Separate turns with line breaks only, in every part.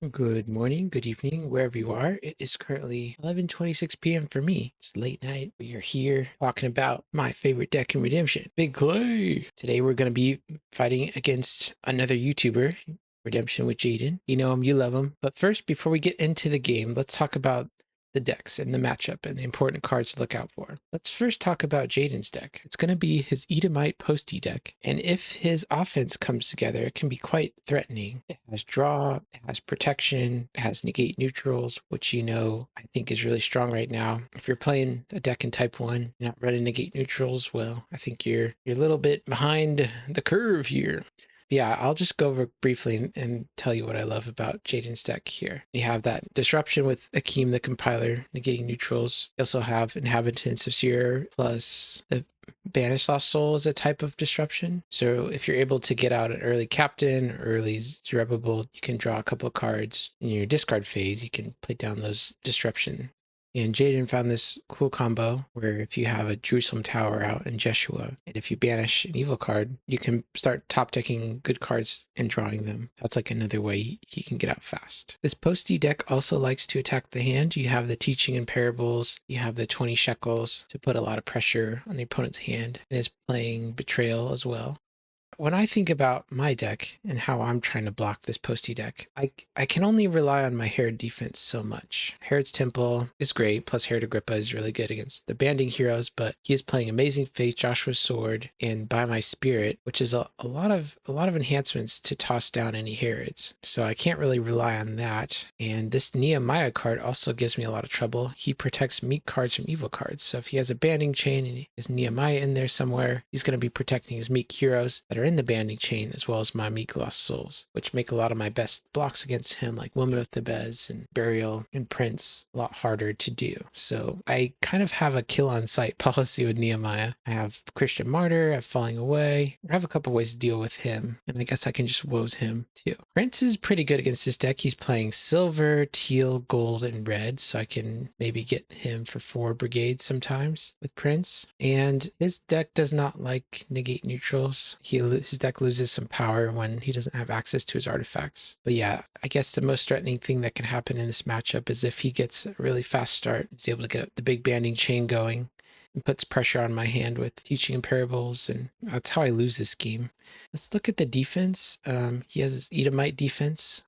Good morning, good evening, wherever you are. It is currently 11:26 p.m. for me. It's late night. We are here talking about my favorite deck in Redemption, Big Clay. Today we're going to be fighting against another YouTuber, Redemption with Jayden. You know him, you love him. But first, before we get into the game, let's talk about the decks and the matchup and the important cards to look out for. Let's first talk about Jayden's deck. It's going to be his Edomite Postee deck, and if his offense comes together, it can be quite threatening. It has draw, it has protection, it has negate neutrals, which I think is really strong right now. If you're playing a deck in Type 1, not running negate neutrals, well, I think you're a little bit behind the curve here. Yeah, I'll just go over briefly and tell you what I love about Jayden's deck here. You have that disruption with Akeem the Compiler, negating neutrals. You also have Inhabitants of Seer plus the Banished Lost Soul as a type of disruption. So if you're able to get out an early Captain, early Zerubbabel, you can draw a couple of cards. In your discard phase, you can play down those disruption. And Jayden found this cool combo where if you have a Jerusalem Tower out in Jeshua, and if you banish an evil card, you can start top decking good cards and drawing them. That's like another way he can get out fast. This Postee deck also likes to attack the hand. You have the Teaching and Parables, you have the 20 shekels to put a lot of pressure on the opponent's hand, and is playing Betrayal as well. When I think about my deck and how I'm trying to block this Postee deck, I can only rely on my Herod defense so much. Herod's Temple is great, plus Herod Agrippa is really good against the banding heroes, but he is playing Amazing Faith, Joshua's Sword, and By My Spirit, which is a lot of enhancements to toss down any Herods. So I can't really rely on that. And this Nehemiah card also gives me a lot of trouble. He protects meek cards from evil cards. So if he has a banding chain and he has Nehemiah in there somewhere, he's going to be protecting his meek heroes that are in the banding chain, as well as my meek lost souls, which make a lot of my best blocks against him, like Woman of Thebes and Burial and Prince, a lot harder to do. So I kind of have a kill on sight policy with Nehemiah. I have Christian Martyr, I have Falling Away. I have a couple ways to deal with him, and I guess I can just woes him too. Prince is pretty good against this deck. He's playing silver, teal, gold, and red, so I can maybe get him for 4 brigades sometimes with Prince. And his deck does not like negate neutrals. His deck loses some power when he doesn't have access to his artifacts. But yeah, I guess the most threatening thing that can happen in this matchup is if he gets a really fast start, he's able to get the big banding chain going and puts pressure on my hand with Teaching and Parables, and that's how I lose this game. Let's look at the defense. He has his Edomite defense.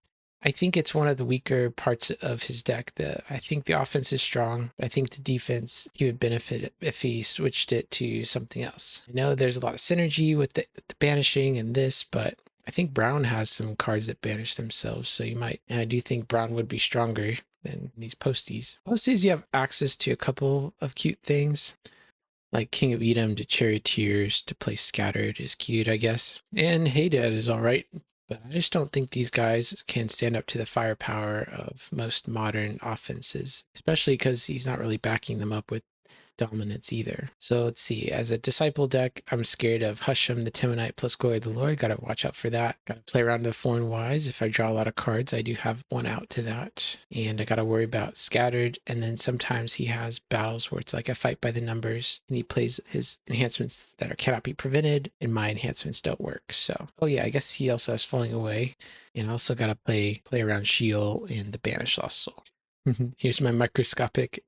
I think it's one of the weaker parts of his deck. I think the offense is strong, but I think the defense, he would benefit if he switched it to something else. I know there's a lot of synergy with the banishing and this, but I think Brown has some cards that banish themselves, so you might, and I do think Brown would be stronger than these Postees. Postees, you have access to a couple of cute things, like King of Edom to Charioteers to play Scattered is cute, I guess. And Hey Dad is all right. But I just don't think these guys can stand up to the firepower of most modern offenses, especially because he's not really backing them up with dominance either. So let's see. As a disciple deck, I'm scared of Husham the Temanite plus Glory of the Lord. Gotta watch out for that. Gotta play around the Foreign Wise. If I draw a lot of cards, I do have one out to that. And I gotta worry about Scattered. And then sometimes he has battles where it's like a fight by the numbers, and he plays his enhancements that cannot be prevented, and my enhancements don't work. So, oh yeah, I guess he also has Falling Away. And I also gotta play around Sheol and the Banished Lost Soul. Here's my microscopic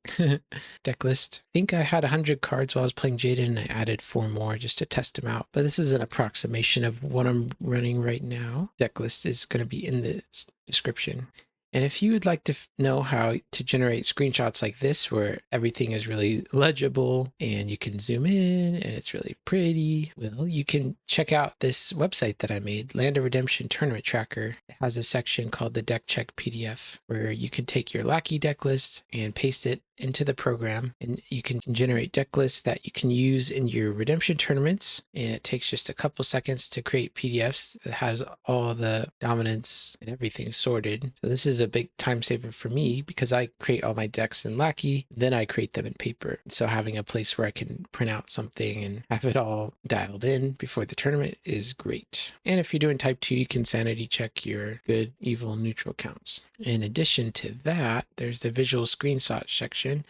deck list. I think I had 100 cards while I was playing Jayden, and I added 4 more just to test them out. But this is an approximation of what I'm running right now. Deck list is going to be in the description. And if you would like to know how to generate screenshots like this, where everything is really legible and you can zoom in and it's really pretty, well, you can check out this website that I made, Land of Redemption Tournament Tracker. It has a section called the Deck Check PDF, where you can take your Lackey deck list and paste it into the program, and you can generate deck lists that you can use in your redemption tournaments. And it takes just a couple seconds to create PDFs that has all the dominance and everything sorted. So this is a big time saver for me because I create all my decks in Lackey, then I create them in paper. So having a place where I can print out something and have it all dialed in before the tournament is great. And if you're doing type 2, you can sanity check your good, evil, neutral counts. In addition to that, there's the visual screenshot section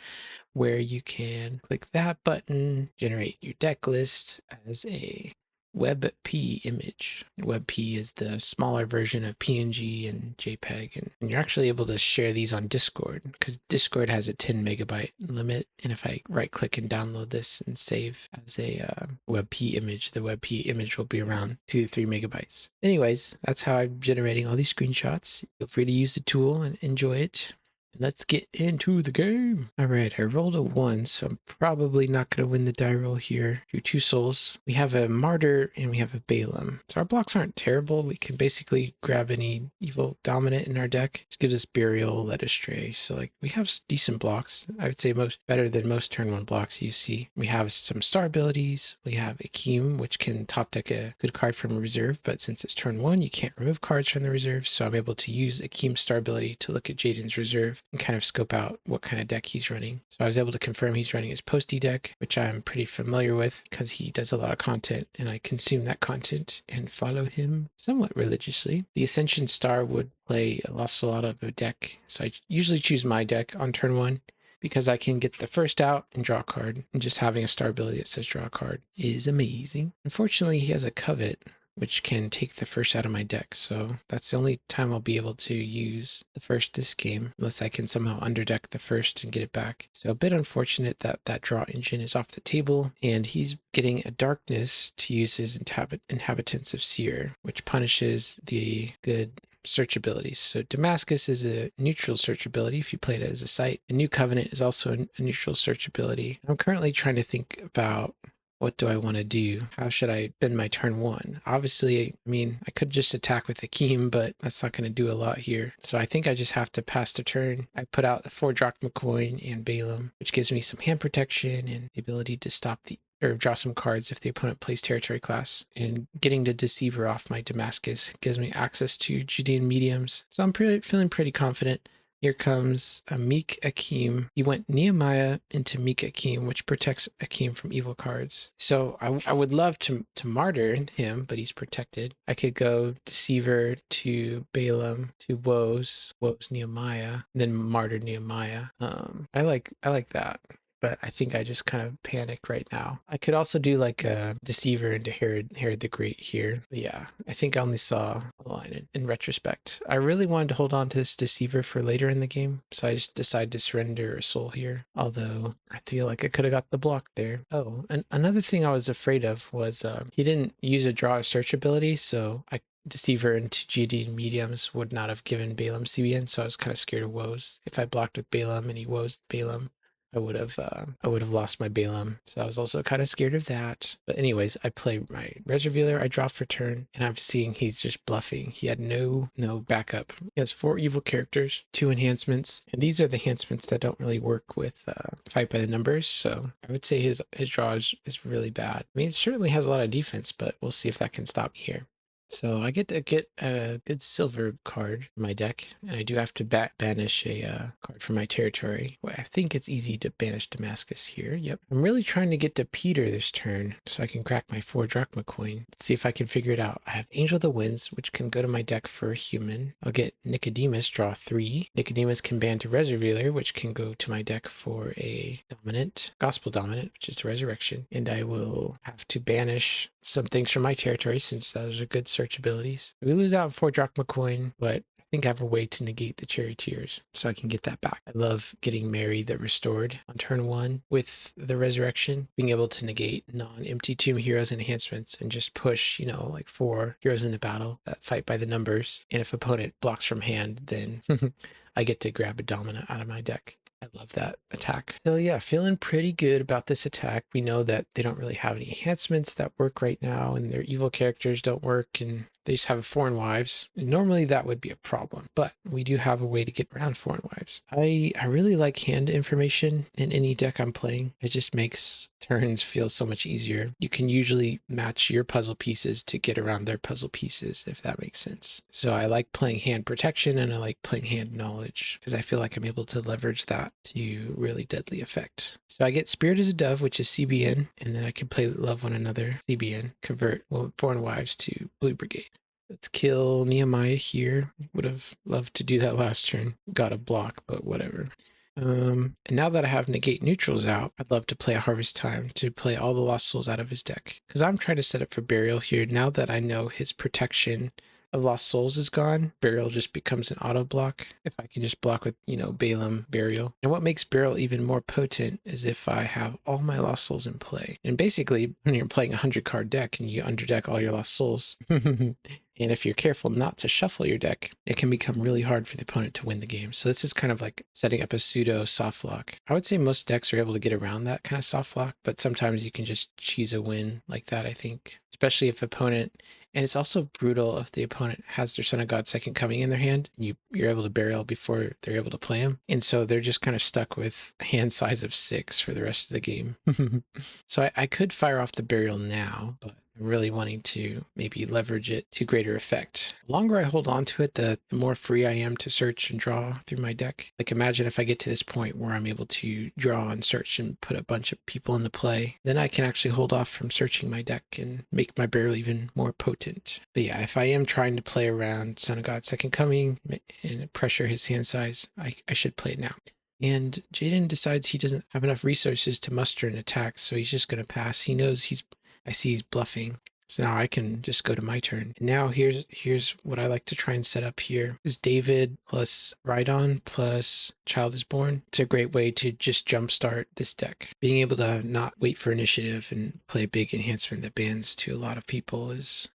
where you can click that button, generate your deck list as a WebP image. WebP is the smaller version of PNG and JPEG, and you're actually able to share these on Discord because Discord has a 10 megabyte limit. And if I right click and download this and save as a WebP image, the WebP image will be around 2 to 3 megabytes. Anyways, that's how I'm generating all these screenshots. Feel free to use the tool and enjoy it. Let's get into the game. All right, I rolled a 1, so I'm probably not going to win the die roll here. Do 2 souls. We have a Martyr and we have a Balaam. So our blocks aren't terrible. We can basically grab any evil dominant in our deck. This gives us Burial, Led Astray. So like we have decent blocks. I would say better than most turn 1 blocks you see. We have some star abilities. We have Akeem, which can top deck a good card from a reserve, but since it's turn 1, you can't remove cards from the reserve. So I'm able to use Akeem's star ability to look at Jayden's reserve and kind of scope out what kind of deck he's running. So I was able to confirm he's running his Postee deck, which I'm pretty familiar with because he does a lot of content and I consume that content and follow him somewhat religiously. The Ascension Star would play lost a lot of a deck, so I usually choose my deck on turn 1 because I can get the first out and draw a card, and just having a star ability that says draw a card is amazing. Unfortunately, he has a Covet, which can take the first out of my deck. So that's the only time I'll be able to use the first this game, unless I can somehow underdeck the first and get it back. So a bit unfortunate that that draw engine is off the table, and he's getting a darkness to use his inhabitants of Seer, which punishes the good search abilities. So Damascus is a neutral search ability if you play it as a site. A New Covenant is also a neutral search ability. I'm currently trying to think about what do I want to do? How should I spend my turn 1? Obviously, I mean, I could just attack with Akeem, but that's not going to do a lot here. So I think I just have to pass the turn. I put out the Four-Drachma Coin and Balaam, which gives me some hand protection and the ability to stop or draw some cards if the opponent plays territory class. And getting the Deceiver off my Damascus gives me access to Judean mediums. So I'm feeling pretty confident. Here comes a Meek Akeem. He went Nehemiah into Meek Akeem, which protects Akeem from evil cards. So I would love to martyr him, but he's protected. I could go Deceiver to Balaam to Woes Nehemiah, and then martyr Nehemiah. I like that. But I think I just kind of panic right now. I could also do like a Deceiver into Herod the Great here. But yeah, I think I only saw a line in retrospect. I really wanted to hold on to this Deceiver for later in the game, so I just decided to surrender a soul here. Although I feel like I could have got the block there. Oh, and another thing I was afraid of was he didn't use a draw or search ability, so Deceiver into Judean mediums would not have given Balaam CBN, so I was kind of scared of Woes. If I blocked with Balaam and he Woes Balaam, I would have lost my Balaam. So I was also kind of scared of that. But anyways, I play my Reservoir, I draw for turn, and I'm seeing he's just bluffing. He had no backup. He has 4 evil characters, 2 enhancements, and these are the enhancements that don't really work with fight by the numbers. So I would say his draw is really bad. I mean, it certainly has a lot of defense, but we'll see if that can stop me here. So I get to get a good silver card in my deck, and I do have to banish a card from my territory. Well, I think it's easy to banish Damascus here. Yep. I'm really trying to get to Peter this turn so I can crack my Four-Drachma Coin. Let's see if I can figure it out. I have Angel of the Winds, which can go to my deck for a human. I'll get Nicodemus, draw 3. Nicodemus can ban to Reservoir, which can go to my deck for a dominant, Gospel Dominant, which is the Resurrection. And I will have to banish some things from my territory since those are good search abilities. We lose out 4-Drachma Coin, but I think I have a way to negate the Charioteers so I can get that back. I love getting Mary the Restored on turn 1 with the Resurrection, being able to negate non-empty tomb heroes and enhancements and just push, like 4 heroes into battle that fight by the numbers. And if opponent blocks from hand, then I get to grab a dominant out of my deck. I love that attack. So yeah, feeling pretty good about this attack. We know that they don't really have any enhancements that work right now, and their evil characters don't work, and they just have foreign wives. And normally that would be a problem, but we do have a way to get around foreign wives. I really like hand information in any deck I'm playing. It just makes turns feel so much easier. You can usually match your puzzle pieces to get around their puzzle pieces, if that makes sense. So I like playing hand protection and I like playing hand knowledge because I feel like I'm able to leverage that to really deadly effect. So I get Spirit as a Dove, which is CBN, and then I can play Love One Another, CBN, convert foreign wives to Blue Brigade. Let's kill Nehemiah here. Would have loved to do that last turn. Got a block, but whatever. And now that I have negate neutrals out, I'd love to play a Harvest Time to play all the Lost Souls out of his deck. Because I'm trying to set up for Burial here. Now that I know his protection of Lost Souls is gone, Burial just becomes an auto block. If I can just block with, Balaam, Burial. And what makes Burial even more potent is if I have all my Lost Souls in play. And basically, when you're playing a 100-card deck and you underdeck all your Lost Souls, and if you're careful not to shuffle your deck, it can become really hard for the opponent to win the game. So this is kind of like setting up a pseudo soft lock. I would say most decks are able to get around that kind of soft lock, but sometimes you can just cheese a win like that, I think. Especially if opponent, and it's also brutal if the opponent has their Son of God Second Coming in their hand, and you're able to burial before they're able to play him. And so they're just kind of stuck with a hand size of 6 for the rest of the game. So I could fire off the burial now, but I'm really wanting to maybe leverage it to greater effect. The longer I hold on to it, the more free I am to search and draw through my deck. Like imagine if I get to this point where I'm able to draw and search and put a bunch of people into play, then I can actually hold off from searching my deck and make my burial even more potent. But yeah, if I am trying to play around Son of God Second Coming and pressure his hand size, I should play it now. And Jayden decides he doesn't have enough resources to muster an attack, so he's just going to pass. He knows I see he's bluffing. So now I can just go to my turn. And now here's what I like to try and set up here is David plus Rhydon plus Child is Born. It's a great way to just jumpstart this deck. Being able to not wait for initiative and play a big enhancement that bans to a lot of people is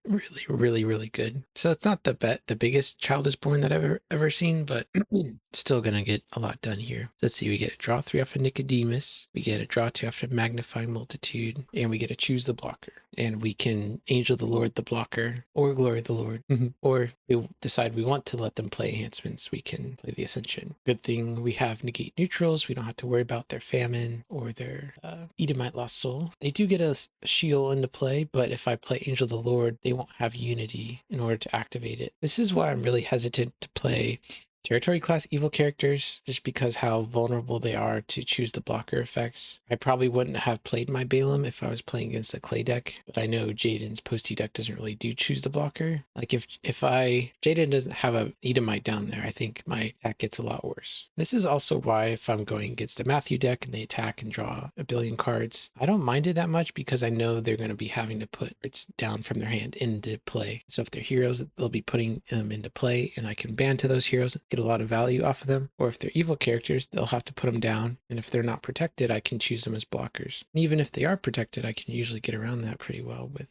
really, really, really good. So it's not the biggest Child is Born that I've ever seen, but still gonna get a lot done here. Let's see, we get a draw 3 off of Nicodemus, we get a draw 2 off of Magnifying Multitude, and we get to choose the blocker. And we can Angel the Lord the blocker, or Glory the Lord, or we decide we want to let them play enhancements, we can play the Ascension. Good thing we have negate neutrals, we don't have to worry about their Famine or their Edomite Lost Soul. They do get a shield into play, but if I play Angel the Lord, they won't have unity in order to activate it. This is why I'm really hesitant to play territory class evil characters, just because how vulnerable they are to choose the blocker effects. I probably wouldn't have played my Balaam if I was playing against a clay deck, but I know Jayden's Postee deck doesn't really do choose the blocker. Like if Jayden doesn't have a Edomite down there, I think my attack gets a lot worse. This is also why if I'm going against a Matthew deck and they attack and draw a billion cards, I don't mind it that much because I know they're going to be having to put it's down from their hand into play. So if they're heroes, they'll be putting them into play and I can ban to those heroes, get a lot of value off of them. Or if they're evil characters, they'll have to put them down. And if they're not protected, I can choose them as blockers. And even if they are protected, I can usually get around that pretty well with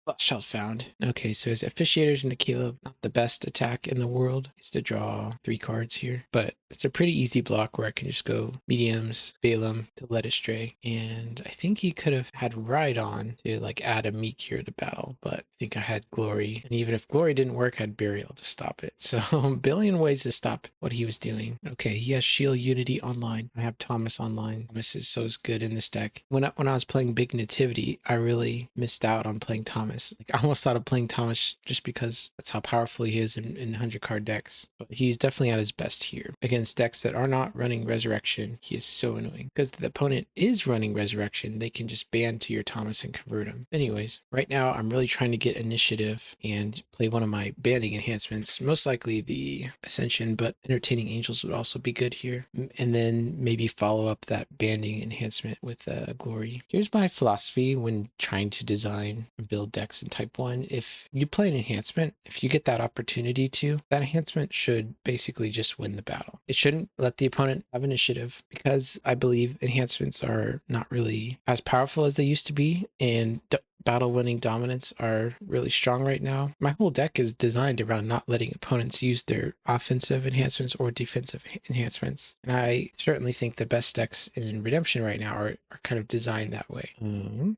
Lost Child Found. Okay, so his Officiators into Caleb, not the best attack in the world. It's to draw 3 cards here, but it's a pretty easy block where I can just go mediums, Balaam to Led Astray. And I think he could have had Rhydon to like add a meek here to battle, but I think I had Glory. And even if Glory didn't work, I had Burial to stop it. So a billion ways to stop what he was doing. Okay, he has Shield Unity online. I have Thomas online. Thomas is so good in this deck. When I was playing Big Nativity, I really missed out on playing Thomas. Like I almost thought of playing Thomas just because that's how powerful he is in 100-card decks. But he's definitely at his best here. Against decks that are not running Resurrection, he is so annoying. Because the opponent is running Resurrection, they can just ban to your Thomas and convert him. Anyways, right now I'm really trying to get initiative and play one of my banding enhancements. Most likely the Ascension, but Entertaining Angels would also be good here. And then maybe follow up that banding enhancement with Glory. Here's my philosophy when trying to design and build decks in type 1. If you play an enhancement, if you get that opportunity to, that enhancement should basically just win the battle. It shouldn't let the opponent have initiative because I believe enhancements are not really as powerful as they used to be, and battle winning dominants are really strong right now. My whole deck is designed around not letting opponents use their offensive enhancements or defensive enhancements. And I certainly think the best decks in Redemption right now are kind of designed that way.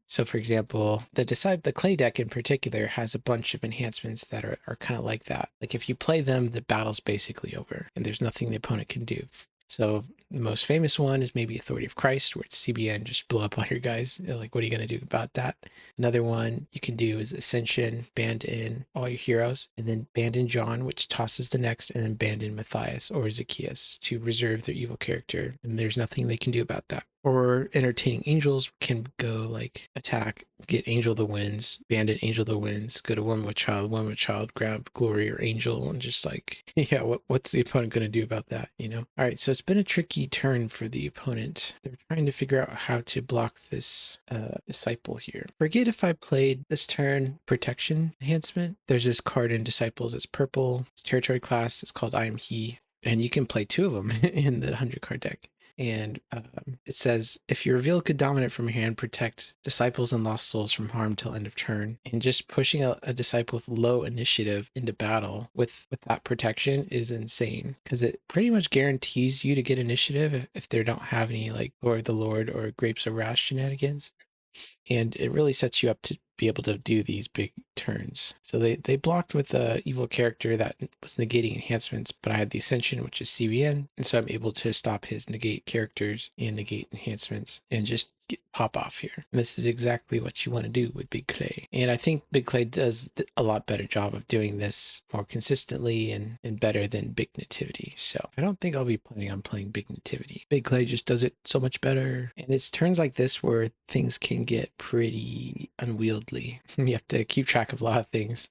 So for example, the clay deck in particular has a bunch of enhancements that are kind of like that. Like if you play them, the battle's basically over and there's nothing the opponent can do. So the most famous one is maybe Authority of Christ, where it's CBN, just blow up all your guys. Like, what are you going to do about that? Another one you can do is Ascension, band in all your heroes, and then band in John, which tosses the next, and then band in Matthias or Zacchaeus to reserve their evil character. And there's nothing they can do about that. Or Entertaining Angels can go like attack, get Angel of the Winds, Bandit Angel of the Winds, go to One with Child, grab Glory or Angel, and just like, yeah, what's the opponent going to do about that, you know? All right, so it's been a tricky turn for the opponent. They're trying to figure out how to block this Disciple here. Forget if I played this turn Protection Enhancement. There's this card in Disciples, it's purple, it's territory class, it's called I Am He, and you can play 2 of them in the 100 card deck. And it says, if you reveal a dominant from your hand, protect disciples and lost souls from harm till end of turn. And just pushing a disciple with low initiative into battle with that protection is insane, because it pretty much guarantees you to get initiative if they don't have any like Lord of the Lord or Grapes of Wrath shenanigans. And it really sets you up to be able to do these big turns. So they blocked with a evil character that was negating enhancements, but I had the Ascension, which is CBN, and so I'm able to stop his negate characters and negate enhancements and just pop off here. And this is exactly what you want to do with Big Clay. And I think Big Clay does a lot better job of doing this more consistently and better than Big Nativity. So I don't think I'll be planning on playing Big Nativity. Big Clay just does it so much better. And it's turns like this where things can get pretty unwieldy. You have to keep track of a lot of things.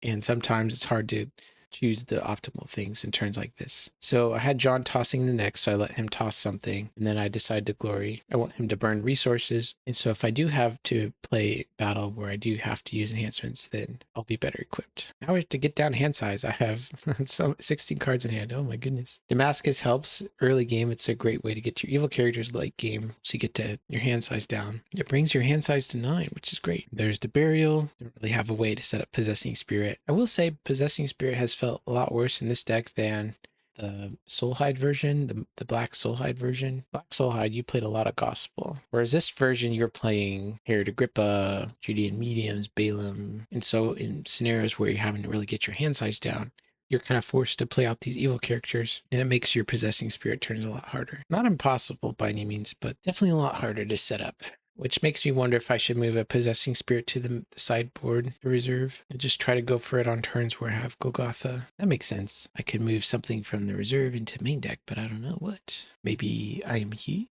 And sometimes it's hard to choose the optimal things in turns like this. So I had John tossing the next, so I let him toss something, and then I decided to Glory. I want him to burn resources, and so if I do have to play battle where I do have to use enhancements, then I'll be better equipped. Now we have to get down hand size. I have 16 cards in hand. Oh my goodness. Damascus helps early game. It's a great way to get your evil characters late game, so you get to your hand size down. It brings your hand size to 9, which is great. There's the Burial. Don't really have a way to set up Possessing Spirit. I will say Possessing Spirit has felt a lot worse in this deck than the Soulhide version, the Black Soulhide version. Black Soulhide, you played a lot of Gospel, whereas this version you're playing Herod Agrippa, Judean mediums, Balaam, and so in scenarios where you're having to really get your hand size down, you're kind of forced to play out these evil characters, and it makes your Possessing Spirit turns a lot harder. Not impossible by any means, but definitely a lot harder to set up. Which makes me wonder if I should move a Possessing Spirit to the sideboard, the reserve, and just try to go for it on turns where I have Golgotha. That makes sense. I could move something from the reserve into main deck, but I don't know what. Maybe I Am He?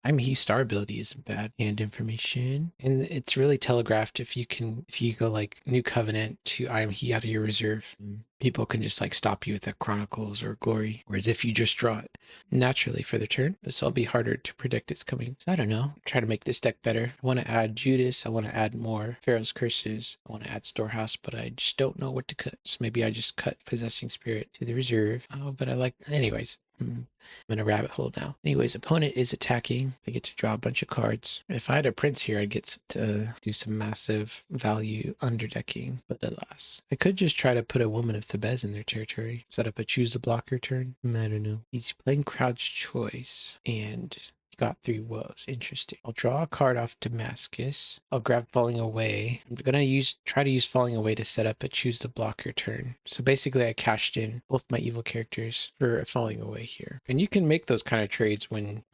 I'm He star ability isn't bad. And information. And it's really telegraphed if you go like New Covenant to I Am He out of your reserve. People can just like stop you with a Chronicles or Glory. Whereas if you just draw it naturally for the turn, this will be harder to predict its coming. So I don't know. Try to make this deck better. I want to add Judas. I want to add more Pharaoh's Curses. I want to add Storehouse, but I just don't know what to cut. So maybe I just cut Possessing Spirit to the reserve. Oh, but I like, anyways. I'm in a rabbit hole now. Anyways, opponent is attacking. They get to draw a bunch of cards. If I had a prince here, I'd get to do some massive value underdecking, but alas. I could just try to put a Woman of Thebes in their territory. Set up a choose a blocker turn. I don't know. He's playing Crowd's Choice, and got Three Woes. Interesting. I'll draw a card off Damascus. I'll grab Falling Away. I'm gonna try to use Falling Away to set up a choose the blocker turn. So basically I cashed in both my evil characters for a Falling Away here. And you can make those kind of trades when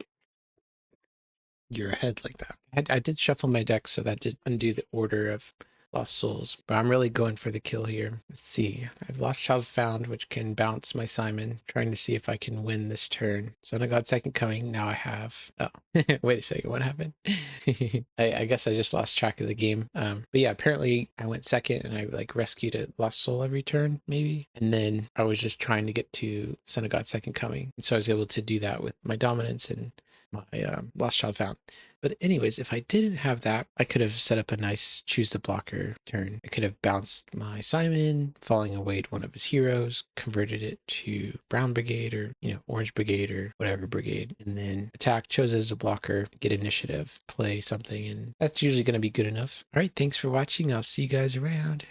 you're ahead like that. I did shuffle my deck, so that did undo the order of Lost Souls, but I'm really going for the kill here. Let's see. I've Lost Child Found, which can bounce my Simon, trying to see if I can win this turn. Son of God Second Coming. Now I have, oh, wait a second, what happened? I guess I just lost track of the game. But yeah, apparently I went second and I like rescued a Lost Soul every turn, maybe. And then I was just trying to get to Son of God Second Coming. And so I was able to do that with my dominance and my Lost Child Found. But anyways, if I didn't have that, I could have set up a nice choose the blocker turn. I could have bounced my Simon, Falling Away to one of his heroes, converted it to Brown Brigade or, Orange Brigade or whatever brigade, and then attack, chose as a blocker, get initiative, play something, and that's usually going to be good enough. All right, thanks for watching. I'll see you guys around.